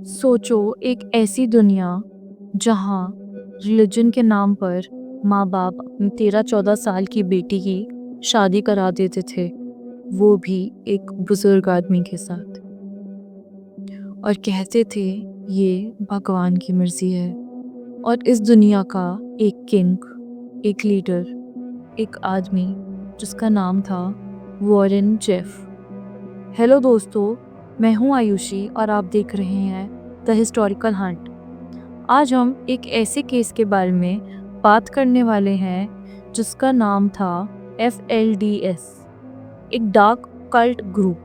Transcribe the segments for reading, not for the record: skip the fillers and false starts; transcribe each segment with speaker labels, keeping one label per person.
Speaker 1: सोचो एक ऐसी दुनिया जहाँ रिलीजन के नाम पर माँ बाप अपनी 13-14 साल की बेटी की शादी करा देते थे, वो भी एक बुजुर्ग आदमी के साथ, और कहते थे ये भगवान की मर्जी है। और इस दुनिया का एक किंग, एक लीडर, एक आदमी जिसका नाम था वॉरेन जेफ। हेलो दोस्तों, मैं हूँ आयुषी और आप देख रहे हैं द हिस्टोरिकल हंट। आज हम एक ऐसे केस के बारे में बात करने वाले हैं जिसका नाम था FLDS, एक डार्क कल्ट ग्रुप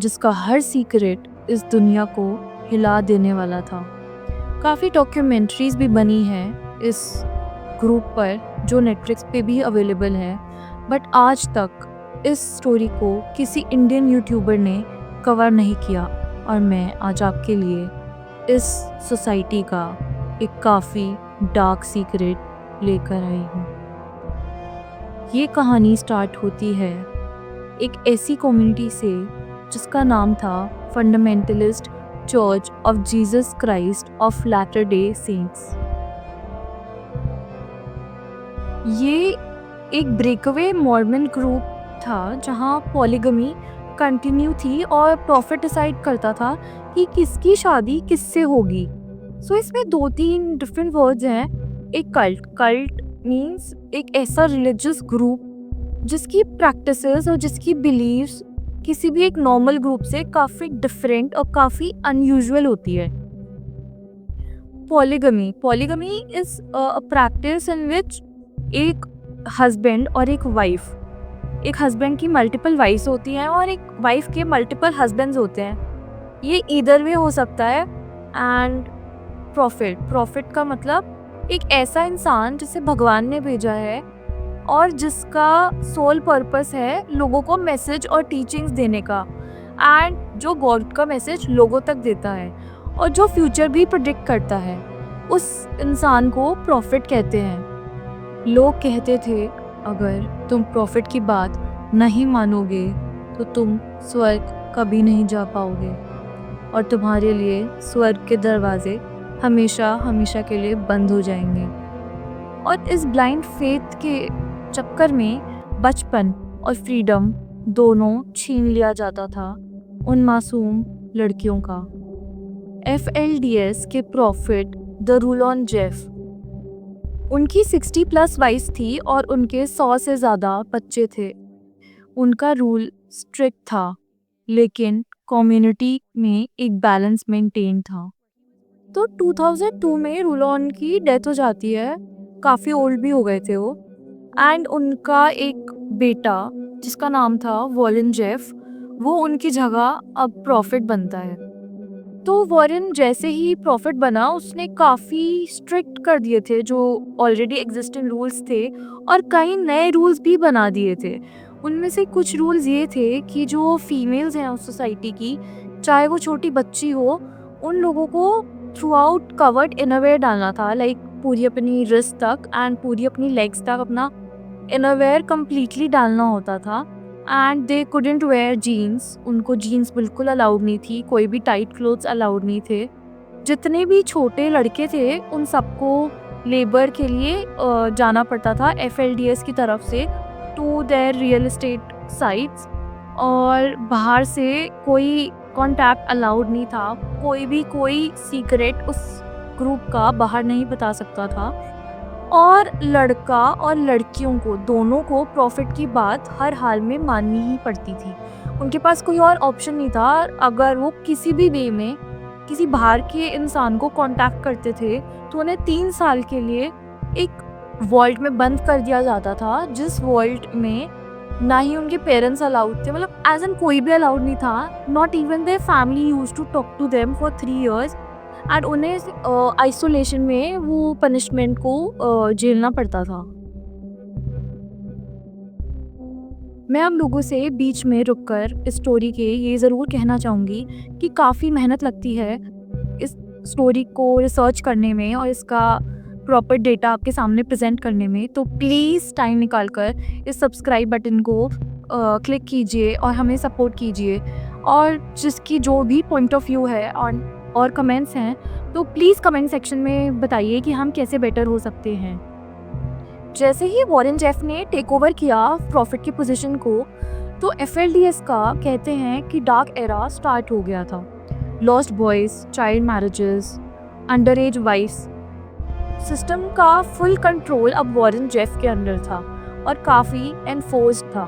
Speaker 1: जिसका हर सीक्रेट इस दुनिया को हिला देने वाला था। काफ़ी डॉक्यूमेंट्रीज भी बनी हैं इस ग्रुप पर जो नेटफ्लिक्स पे भी अवेलेबल है, बट आज तक इस स्टोरी को किसी इंडियन यूट्यूबर ने कवर नहीं किया, और मैं आज आपके लिए इस सोसाइटी का एक काफ़ी डार्क सीक्रेट लेकर आई हूँ। ये कहानी स्टार्ट होती है एक ऐसी कम्युनिटी से जिसका नाम था fundamentalist church of Jesus Christ of latter day saints. ये एक ब्रेकअवे मॉर्मन ग्रुप था जहाँ पॉलीगमी कंटिन्यू थी और प्रॉफिट डिसाइड करता था कि किसकी शादी किससे होगी। सो इसमें 2-3 डिफरेंट वर्ड्स हैं। एक कल्ट मीन्स एक ऐसा रिलीजियस ग्रुप जिसकी प्रैक्टिसेस और जिसकी बिलीव्स किसी भी एक नॉर्मल ग्रुप से काफ़ी डिफरेंट और काफ़ी अनयूजुअल होती है। Polygamy is a practice in which एक हस्बैंड और एक वाइफ, एक हस्बैंड की मल्टीपल वाइफ्स होती हैं और एक वाइफ के मल्टीपल हस्बैंड्स होते हैं। ये ईदर वे हो सकता है। एंड प्रॉफिट का मतलब एक ऐसा इंसान जिसे भगवान ने भेजा है और जिसका सोल पर्पस है लोगों को मैसेज और टीचिंग्स देने का, एंड जो गॉड का मैसेज लोगों तक देता है और जो फ्यूचर भी प्रेडिक्ट करता है, उस इंसान को प्रॉफिट कहते हैं। लोग कहते थे अगर तुम प्रॉफिट की बात नहीं मानोगे तो तुम स्वर्ग कभी नहीं जा पाओगे और तुम्हारे लिए स्वर्ग के दरवाजे हमेशा हमेशा के लिए बंद हो जाएंगे। और इस ब्लाइंड फेथ के चक्कर में बचपन और फ्रीडम दोनों छीन लिया जाता था उन मासूम लड़कियों का। FLDS के प्रॉफिट द रूलॉन जेफ, उनकी 60+ वाइफ्स थी और उनके 100 से ज़्यादा बच्चे थे। उनका रूल स्ट्रिक्ट था लेकिन कम्युनिटी में एक बैलेंस मेंटेन था। तो 2002 में रूलॉन की डेथ हो जाती है, काफ़ी ओल्ड भी हो गए थे वो। एंड उनका एक बेटा जिसका नाम था वॉरेन जेफ, वो उनकी जगह अब प्रॉफिट बनता है। तो वॉरेन जैसे ही प्रॉफिट बना उसने काफ़ी स्ट्रिक्ट कर दिए थे जो ऑलरेडी एग्जिस्टिंग रूल्स थे, और कई नए रूल्स भी बना दिए थे। उनमें से कुछ रूल्स ये थे कि जो फीमेल्स हैं उस सोसाइटी की, चाहे वो छोटी बच्ची हो, उन लोगों को थ्रू आउट कवर्ड इनरवेयर डालना था, लाइक पूरी अपनी रिस्ट तक एंड पूरी अपनी लेग्स तक अपना इनरवेयर कम्प्लीटली डालना होता था। And they couldn't wear jeans, उनको जीन्स बिल्कुल अलाउड नहीं थी, कोई भी टाइट क्लोथ्स अलाउड नहीं थे। जितने भी छोटे लड़के थे उन सबको लेबर के लिए जाना पड़ता था FLDS की तरफ से to their real estate sites, और बाहर से कोई कॉन्टैक्ट अलाउड नहीं था। कोई सीक्रेट उस ग्रुप का बाहर नहीं बता सकता था, और लड़का और लड़कियों को दोनों को प्रॉफिट की बात हर हाल में माननी ही पड़ती थी। उनके पास कोई और ऑप्शन नहीं था। अगर वो किसी भी वे में किसी बाहर के इंसान को कांटेक्ट करते थे तो उन्हें 3 साल के लिए एक वॉल्ट में बंद कर दिया जाता था, जिस वॉल्ट में ना ही उनके पेरेंट्स अलाउड थे, मतलब एज एन कोई भी अलाउड नहीं था। Not even their family used to talk to them for 3 years, and उन्हें आइसोलेशन में वो पनिशमेंट को झेलना पड़ता था। मैं आप लोगों से बीच में रुककर इस स्टोरी के ये ज़रूर कहना चाहूँगी कि काफ़ी मेहनत लगती है इस स्टोरी को रिसर्च करने में और इसका प्रॉपर डेटा आपके सामने प्रेजेंट करने में। तो प्लीज़ टाइम निकाल कर इस सब्सक्राइब बटन को क्लिक कीजिए और हमें सपोर्ट कीजिए। और जिसकी जो भी पॉइंट ऑफ व्यू है और कमेंट्स हैं, तो प्लीज़ कमेंट सेक्शन में बताइए कि हम कैसे बेटर हो सकते हैं। जैसे ही वॉरेन जेफ ने टेक ओवर किया प्रॉफिट की पोजीशन को, तो FLDS का कहते हैं कि डार्क एरा स्टार्ट हो गया था। Lost boys, child marriages, under age wives, system का फुल कंट्रोल अब वॉरेन जेफ के अंडर था और काफ़ी एनफोर्स्ड था।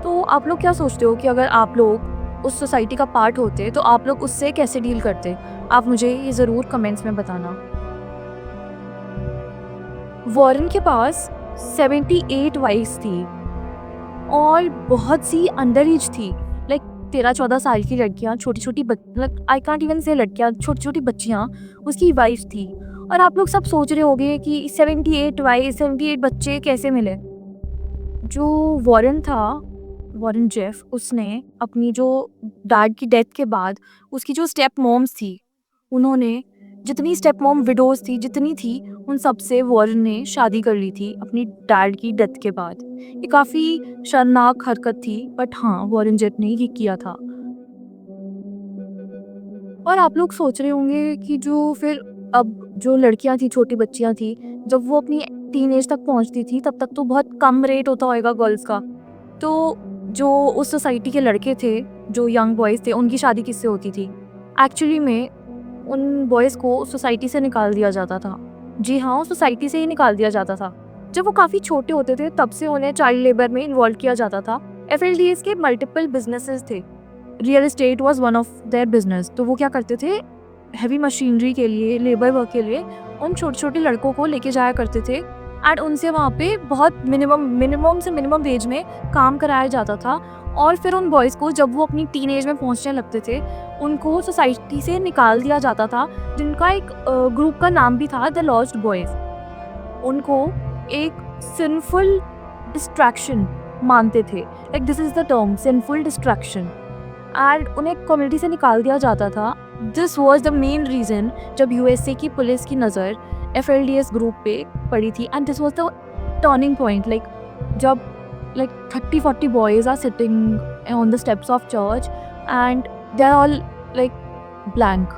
Speaker 1: तो आप लोग क्या सोचते हो कि अगर आप लोग उस सोसाइटी का पार्ट होते तो आप लोग उससे कैसे डील करते? आप मुझे ये ज़रूर कमेंट्स में बताना। वॉरेन के पास 78 वाइफ्स थी और बहुत सी अंडर एज थी, लाइक 13-14 साल की लड़कियाँ, छोटी-छोटी मतलब आई कांट इवन से लड़कियाँ, छोटी-छोटी बच्चियाँ उसकी वाइफ्स थी। और आप लोग सब सोच रहे होंगे कि 78 वाइफ, 78 बच्चे कैसे मिले? जो वॉरेन था, वॉरेन जेफ, उसने अपनी जो डैड की डेथ के बाद उसकी जो स्टेप मॉम्स थी, उन्होंने जितनी स्टेप मॉम विडोज थी, जितनी थी, उन सब से वॉरेन ने शादी कर ली थी अपनी डैड की डेथ के बाद। ये काफ़ी शर्मनाक हरकत थी, बट हाँ, वॉरेन जेफ ने ये किया था। और आप लोग सोच रहे होंगे कि जो फिर अब जो लड़कियां थी, छोटी बच्चियां थी, जब वो अपनी टीन एज तक पहुंचती थी, तब तक तो बहुत कम रेट होता होगा गर्ल्स का। तो जो उस सोसाइटी के लड़के थे, जो यंग बॉयज़ थे, उनकी शादी किससे होती थी? एक्चुअली में उन बॉयज़ को उस सोसाइटी से निकाल दिया जाता था। जी हाँ, उस सोसाइटी से ही निकाल दिया जाता था। जब वो काफ़ी छोटे होते थे, तब से उन्हें चाइल्ड लेबर में इन्वॉल्व किया जाता था। FLDS के मल्टीपल बिजनेसेस थे। Real estate was one of their business. तो वो क्या करते थे, हैवी मशीनरी के लिए, लेबर वर्क के लिए उन छोटे-छोटे लड़कों को लेके जाया करते थे एंड उनसे वहाँ पे बहुत मिनिमम से मिनिमम वेज में काम कराया जाता था। और फिर उन बॉयज़ को जब वो अपनी टीन एज में पहुँचने लगते थे, उनको सोसाइटी से निकाल दिया जाता था, जिनका एक ग्रुप का नाम भी था द लॉस्ट बॉयज़। उनको एक सिनफुल डिस्ट्रैक्शन मानते थे, like this is the term, sinful distraction. And उन्हें कम्युनिटी से निकाल दिया जाता था। This was the main reason जब USA की पुलिस की नज़र FLDS ग्रुप पे पड़ी थी and this was the turning point, like जब 30-40 boys are sitting on the steps of church and they are all like blank.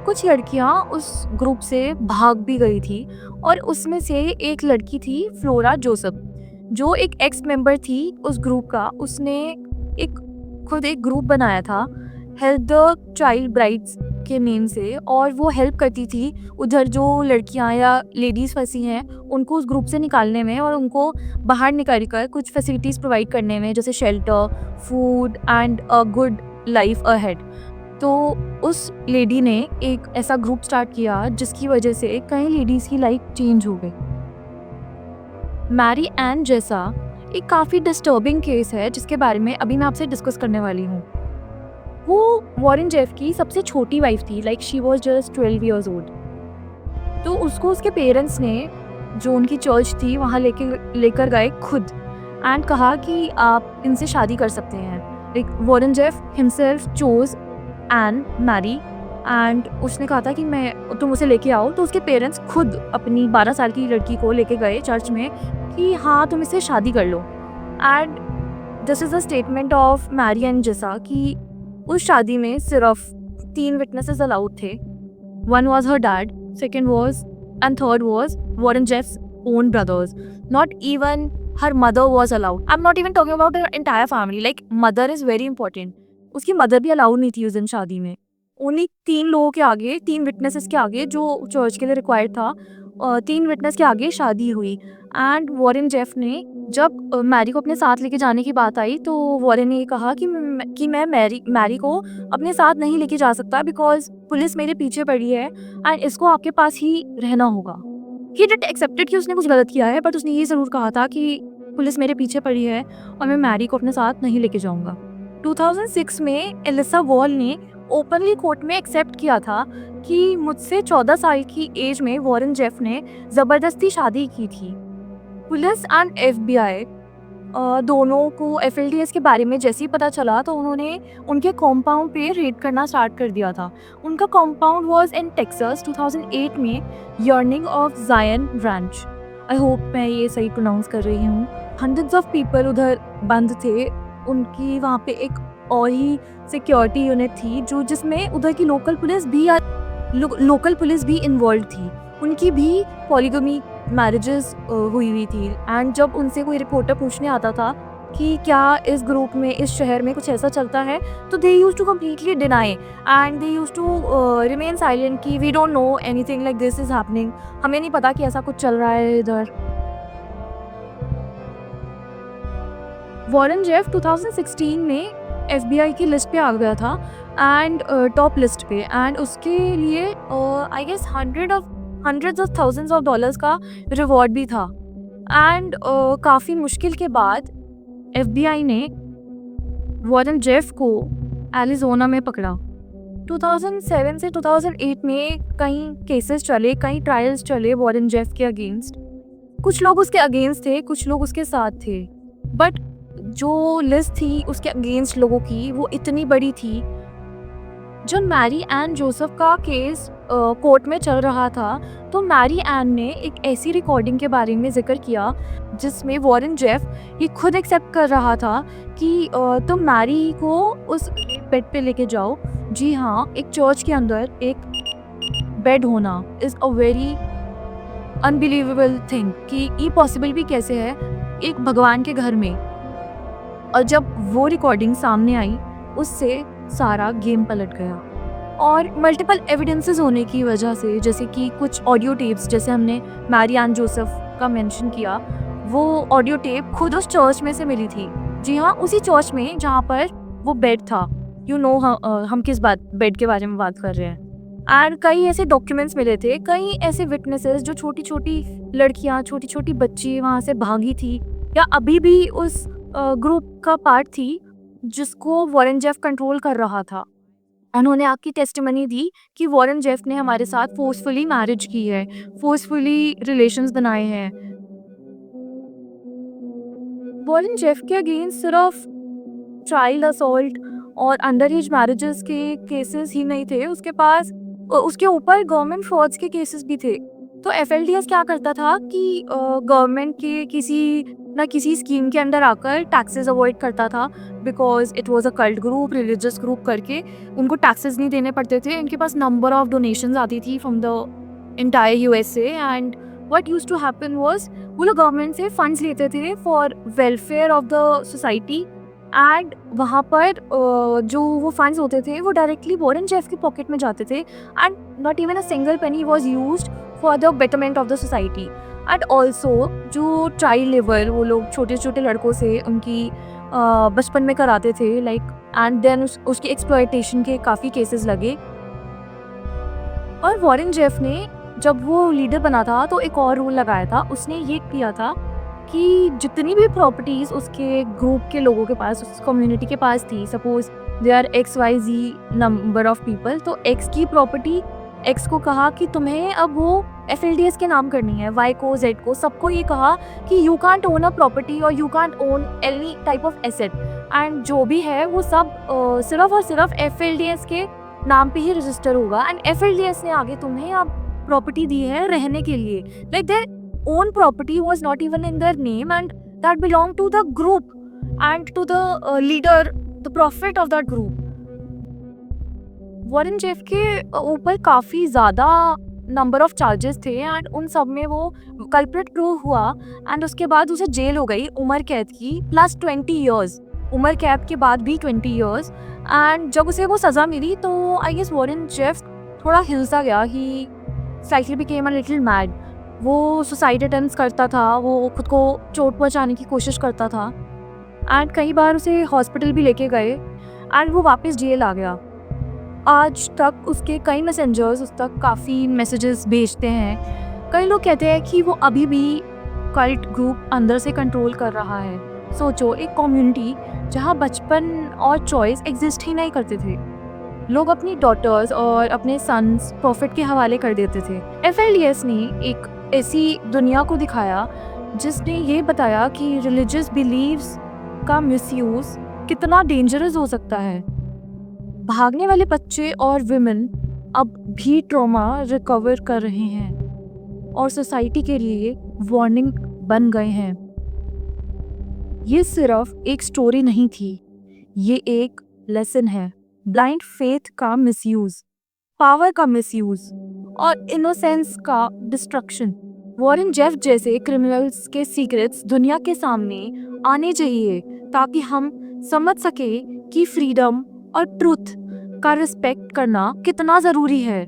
Speaker 1: कुछ लड़कियां उस ग्रुप से भाग भी गई थी और उसमें से एक लड़की थी फ्लोरा जोसेफ, जो एक एक्स मेंबर थी उस ग्रुप का। उसने खुद एक ग्रुप बनाया था, हेल्प द चाइल्ड ब्राइड्स के नेम से, और वो हेल्प करती थी उधर जो लड़कियां या लेडीज़ फंसी हैं उनको उस ग्रुप से निकालने में और उनको बाहर निकाल कर कुछ फैसिलिटीज़ प्रोवाइड करने में, जैसे shelter, food and a good life ahead. तो उस लेडी ने एक ऐसा ग्रुप स्टार्ट किया जिसकी वजह से कई लेडीज़ की लाइफ चेंज हो गई। मैरी एन जैसा एक काफ़ी डिस्टर्बिंग केस है जिसके बारे में अभी मैं आपसे डिस्कस करने वाली हूँ। वो वॉरेन जेफ की सबसे छोटी वाइफ थी, like she was just 12 years old. तो उसको उसके पेरेंट्स ने, जो उनकी चर्च थी, वहाँ लेकर गए खुद एंड कहा कि आप इनसे शादी कर सकते हैं। Like Warren Jeff himself chose and marry and उसने कहा था कि तुम उसे लेके आओ। तो उसके पेरेंट्स खुद अपनी 12 साल की लड़की को लेके गए चर्च में कि हाँ, तुम इससे शादी कर लो। And this is a statement of Mary and जेसा कि उस शादी में सिर्फ 3 विटनेसेस अलाउड थे। One was her dad, second was and third was Warren Jeffs own brothers. Not even her mother was allowed. I am not even talking about her entire family, like mother is very important. उसकी mother भी allowed नहीं थी उस दिन शादी में। उन्हीं 3 लोगों के आगे, 3 विटनेसेस के आगे, जो चर्च के लिए रिक्वायर्ड था, 3 विटनेस के आगे शादी हुई। एंड वॉरेन जेफ ने जब मैरी को अपने साथ लेके जाने की बात आई, तो वॉरेन ने कहा कि मैं मैरी को अपने साथ नहीं लेके जा सकता बिकॉज पुलिस मेरे पीछे पड़ी है एंड इसको आपके पास ही रहना होगा। ही डिडंट एक्सेप्टेड कि उसने कुछ गलत किया है, बट उसने ये ज़रूर कहा था कि पुलिस मेरे पीछे पड़ी है और मैं मैरी को अपने साथ नहीं लेके जाऊँगा। 2006 में एलिसा वॉल ने ओपनली कोर्ट में एक्सेप्ट किया था कि मुझसे 14 साल की एज में वॉरेन जेफ ने ज़बरदस्ती शादी की थी। पुलिस एंड FBI दोनों को FLDS के बारे में जैसे ही पता चला तो उन्होंने उनके कॉम्पाउंड पे रेड करना स्टार्ट कर दिया था। उनका कॉम्पाउंड वाज इन टेक्सास। 2008 में यर्निंग ऑफ जायन रैंच, आई होप मैं ये सही प्रोनाउंस कर रही हूँ। हंड्रेड्स ऑफ पीपल उधर बंद थे। उनकी वहाँ पे एक और ही सिक्योरिटी यूनिट थी जो जिसमें उधर की लोकल पुलिस भी इन्वॉल्व थी। उनकी भी पॉलीगमी मैरिजेस हुई हुई थी। एंड जब उनसे कोई रिपोर्टर पूछने आता था कि क्या इस ग्रुप में, इस शहर में कुछ ऐसा चलता है, तो they use to completely deny and they use to remain silent कि we don't know anything like this is happening, हमें नहीं पता कि ऐसा कुछ चल रहा है इधर। वॉरेन जेफ 2016 में FBI की लिस्ट पे आ गया था एंड टॉप लिस्ट पे। एंड उसके लिए I guess hundreds of thousands of dollars का रिवॉर्ड भी था। एंड काफ़ी मुश्किल के बाद FBI ने वॉरेन जेफ को एरिज़ोना में पकड़ा। 2007 से 2008 में कई केसेस चले, कई ट्रायल्स चले वॉरेन जेफ के अगेंस्ट। कुछ लोग उसके अगेंस्ट थे, कुछ लोग उसके साथ थे, बट जो लिस्ट थी उसके अगेंस्ट लोगों की वो इतनी बड़ी थी। जब मैरी एन जोसेफ का केस कोर्ट में चल रहा था तो मैरी एन ने एक ऐसी रिकॉर्डिंग के बारे में जिक्र किया जिसमें वॉरेन जेफ ये खुद एक्सेप्ट कर रहा था कि तुम मैरी को उस बेड पे लेके जाओ। जी हाँ, एक चर्च के अंदर एक बेड होना is a very unbelievable thing कि ये पॉसिबल भी कैसे है एक भगवान के घर में। और जब वो रिकॉर्डिंग सामने आई उससे सारा गेम पलट गया। और मल्टीपल एविडेंसेस होने की वजह से, जैसे कि कुछ ऑडियो टेप्स, जैसे हमने मैरी एन जोसेफ का मेंशन किया, वो ऑडियो टेप खुद उस चर्च में से मिली थी। जी हाँ, उसी चर्च में जहाँ पर वो बेड था। हम किस बेड के बारे में बात कर रहे हैं। एंड कई ऐसे डॉक्यूमेंट्स मिले थे, कई ऐसे विटनेसेस जो छोटी छोटी लड़कियाँ, छोटी छोटी बच्ची वहाँ से भागी थी या अभी भी उस ग्रुप का पार्ट थी जिसको वॉरेन जेफ कंट्रोल कर रहा था। उन्होंने आपकी टेस्टिमनी दी कि वॉरेन जेफ ने हमारे साथ फोर्सफुली मैरिज की है, फोर्सफुली रिलेशंस बनाए हैं। वॉरेन जेफ के अगेंस्ट सिर्फ चाइल्ड असॉल्ट और अंडर एज मैरिजेस के केसेस ही नहीं थे, उसके ऊपर गवर्नमेंट फ्रॉड्स के केसेस भी थे। तो FLDS क्या करता था कि गवर्नमेंट के किसी स्कीम के अंदर आकर टैक्सेस अवॉइड करता था, because it was a cult group, religious group करके उनको टैक्सेस नहीं देने पड़ते थे। इनके पास नंबर ऑफ डोनेशंस आती थी from the entire USA। And what used to happen was वो लोग गवर्नमेंट से फंड्स लेते थे for welfare of the society. And वहाँ पर जो वो फंड्स होते थे वो डायरेक्टली वॉरेन जेफ की पॉकेट में जाते थे। And not even a single penny was used for the betterment of the society. And also जो चाइल्ड लेबर वो लोग छोटे छोटे लड़कों से उनकी बचपन में कराते थे, लाइक, एंड देन उसकी एक्सप्लॉयटेशन के काफ़ी केसेस लगे। और वॉरेन जेफ ने जब वो लीडर बना था तो एक और रूल लगाया था। उसने ये किया था कि जितनी भी प्रॉपर्टीज़ उसके ग्रुप के लोगों के पास, उस कम्युनिटी के पास थी, suppose they are XYZ number of people, तो X की प्रॉपर्टी, X को कहा कि तुम्हें अब वो FLDS के नाम करनी है, Y को, Z को, सबको ये कहा कि you can't own a property और you can't own any type of asset, and जो भी है वो सब सिर्फ और सिर्फ FLDS के नाम पे ही रजिस्टर होगा। एंड FLDS ने आगे तुम्हें अब प्रॉपर्टी दी है रहने के लिए, like there own property was not even in their name, and that belonged to the group and to the leader, the prophet of that group. Warren Jeff के ऊपर काफ़ी ज़्यादा नंबर ऑफ चार्जेस थे and उन सब में वो culprit prove हुआ। एंड उसके बाद उसे जेल हो गई उम्र कैद की प्लस 20 ईयर्स, उम्र कैद के बाद भी 20 ईयर्स। एंड जब उसे वो सज़ा मिली तो आई गेस वॉरेन जेफ थोड़ा हिल सा गया, he slightly became a little mad. वो सुसाइड अटेम्प्ट्स करता था, वो खुद को चोट पहुंचाने की कोशिश करता था। एंड कई बार उसे हॉस्पिटल भी लेके गए एंड वो वापस जेल आ गया। आज तक उसके कई मैसेंजर्स उस तक काफ़ी मैसेजेस भेजते हैं। कई लोग कहते हैं कि वो अभी भी कल्ट ग्रुप अंदर से कंट्रोल कर रहा है। सोचो, एक कम्युनिटी जहाँ बचपन और चॉइस एग्जिस्ट ही नहीं करते थे, लोग अपनी डॉटर्स और अपने सन्स प्रॉफिट के हवाले कर देते थे। FLDS ने एक ऐसी दुनिया को दिखाया जिसने ये बताया कि रिलीजियस बिलीव्स का मिसयूज कितना डेंजरस हो सकता है। भागने वाले बच्चे और विमेन अब भी ट्रॉमा रिकवर कर रहे हैं और सोसाइटी के लिए वार्निंग बन गए हैं। ये सिर्फ एक स्टोरी नहीं थी, ये एक लेसन है ब्लाइंड फेथ का मिसयूज, पावर का मिसयूज और इनोसेंस का डिस्ट्रक्शन। वॉरेन जेफ जैसे क्रिमिनल्स के सीक्रेट्स दुनिया के सामने आने चाहिए ताकि हम समझ सके कि फ्रीडम और ट्रूथ का रिस्पेक्ट करना कितना ज़रूरी है।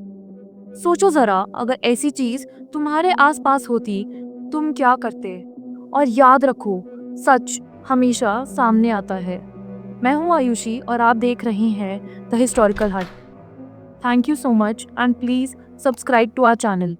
Speaker 1: सोचो ज़रा, अगर ऐसी चीज़ तुम्हारे आसपास होती तुम क्या करते? और याद रखो, सच हमेशा सामने आता है। मैं हूँ आयुषी और आप देख रहे हैं द हिस्टोरिकल हट। Thank you so much and please subscribe to our channel.